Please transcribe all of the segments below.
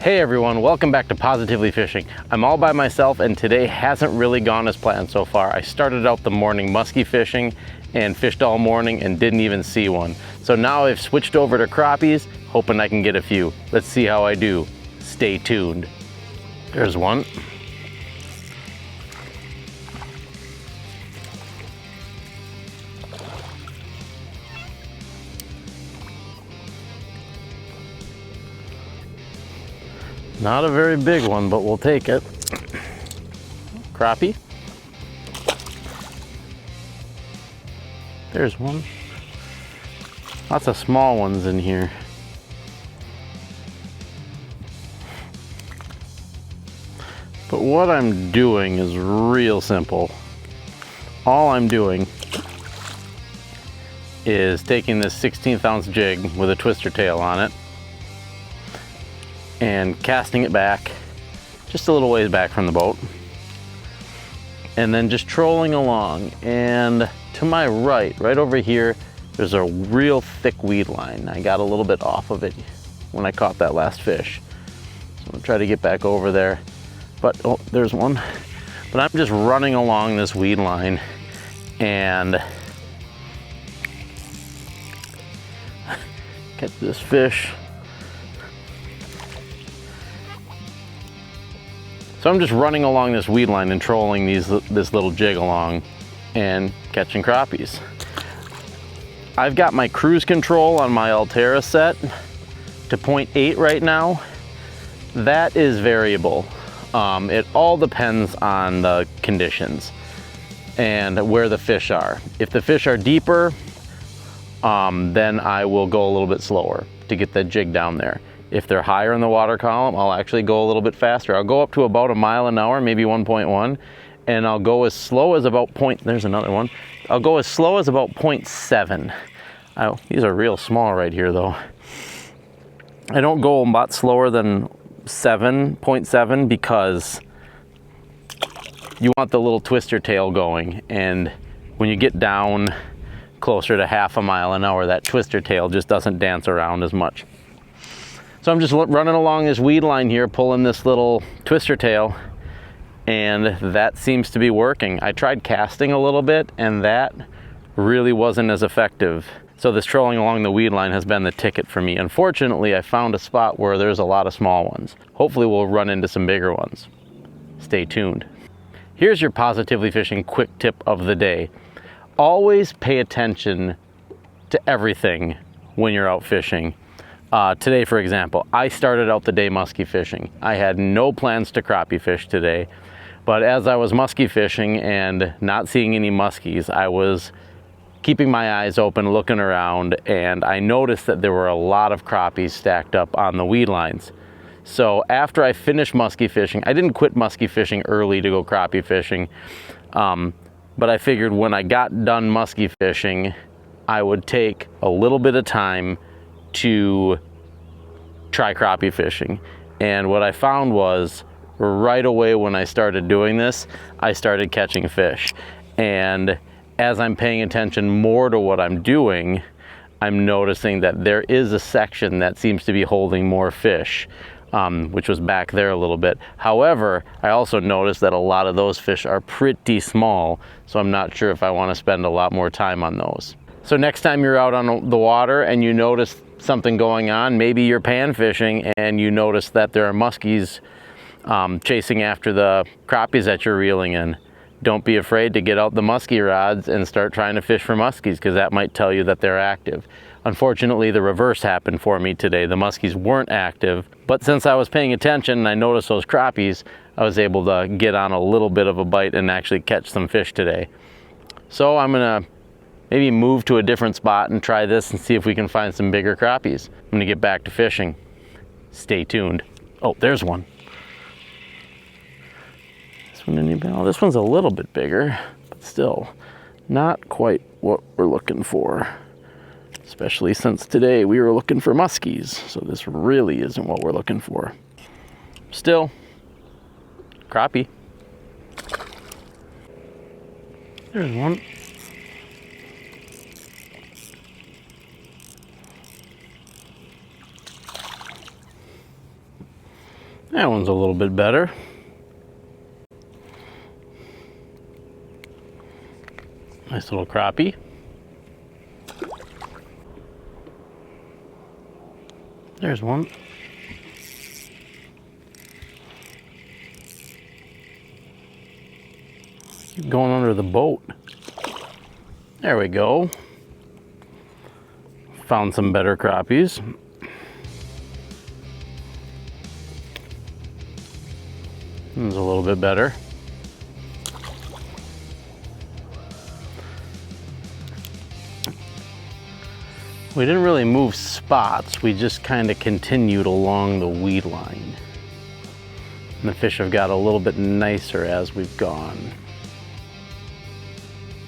Hey everyone, welcome back to Positively Fishing. I'm all by myself and today hasn't really gone as planned so far. I started out the morning musky fishing and fished all morning and didn't even see one. So now I've switched over to crappies, hoping I can get a few. Let's see how I do. Stay tuned. There's one. Not a very big one, but we'll take it. Crappie. There's one. Lots of small ones in here. But what I'm doing is real simple. All I'm doing is taking this 16th ounce jig with a twister tail on it and casting it back just a little ways back from the boat, and then just trolling along. And to my right over here, there's a real thick weed line. I got a little bit off of it when I caught that last fish, so I'll try to get back over there. But oh, there's one. But I'm just running along this weed line and catch this fish. So I'm just running along this weed line and trolling this little jig along and catching crappies. I've got my cruise control on my Altera set to 0.8 right now. That is variable. It all depends on the conditions and where the fish are. If the fish are deeper, then I will go a little bit slower to get the jig down there. If they're higher in the water column, I'll actually go a little bit faster. I'll go up to about a mile an hour, maybe 1.1, and I'll go as slow as about there's another one. I'll go as slow as about 0.7. These are real small right here though. I don't go a lot slower than 0.7 because you want the little twister tail going, and when you get down closer to half a mile an hour, that twister tail just doesn't dance around as much. So I'm just running along this weed line here, pulling this little twister tail, and that seems to be working. I tried casting a little bit and that really wasn't as effective. So this trolling along the weed line has been the ticket for me. Unfortunately, I found a spot where there's a lot of small ones. Hopefully we'll run into some bigger ones. Stay tuned. Here's your Positively Fishing quick tip of the day. Always pay attention to everything when you're out fishing. Today, for example, I started out the day musky fishing. I had no plans to crappie fish today, but as I was musky fishing and not seeing any muskies, I was keeping my eyes open, looking around, and I noticed that there were a lot of crappies stacked up on the weed lines. So after I finished musky fishing, I didn't quit musky fishing early to go crappie fishing, but I figured when I got done musky fishing, I would take a little bit of time to try crappie fishing. And what I found was right away when I started doing this, I started catching fish. And as I'm paying attention more to what I'm doing, I'm noticing that there is a section that seems to be holding more fish, which was back there a little bit. However, I also noticed that a lot of those fish are pretty small, so I'm not sure if I want to spend a lot more time on those. So next time you're out on the water and you notice something going on, maybe you're pan fishing and you notice that there are muskies chasing after the crappies that you're reeling in, don't be afraid to get out the musky rods and start trying to fish for muskies, because that might tell you that they're active. Unfortunately, the reverse happened for me today. The muskies weren't active, but since I was paying attention and I noticed those crappies, I was able to get on a little bit of a bite and actually catch some fish today. So I'm gonna maybe move to a different spot and try this and see if we can find some bigger crappies. I'm gonna get back to fishing. Stay tuned. Oh, there's one. This one's a little bit bigger, but still not quite what we're looking for. Especially since today we were looking for muskies, so this really isn't what we're looking for. Still, crappie. There's one. That one's a little bit better. Nice little crappie. There's one. Keep going under the boat. There we go. Found some better crappies. One's a little bit better. We didn't really move spots, we just kind of continued along the weed line. And the fish have got a little bit nicer as we've gone.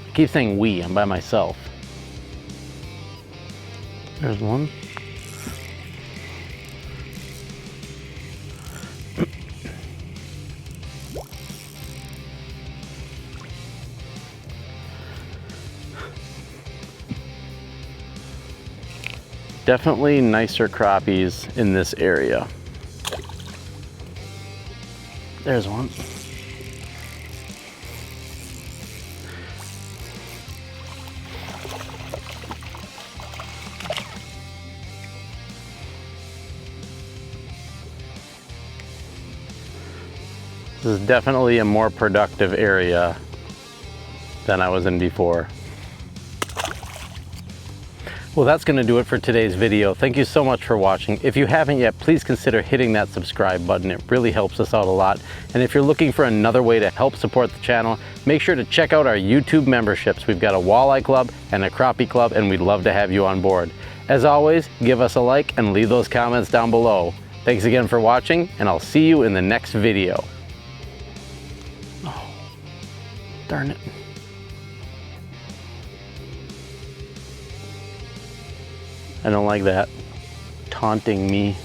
I keep saying we, I'm by myself. There's one. Definitely nicer crappies in this area. There's one. This is definitely a more productive area than I was in before. Well, that's going to do it for today's video. Thank you so much for watching. If you haven't yet, please consider hitting that subscribe button. It really helps us out a lot. And if you're looking for another way to help support the channel, make sure to check out our YouTube memberships. We've got a walleye club and a crappie club, and we'd love to have you on board. As always, give us a like and leave those comments down below. Thanks again for watching, and I'll see you in the next video. Oh, darn it. I don't like that. Taunting me.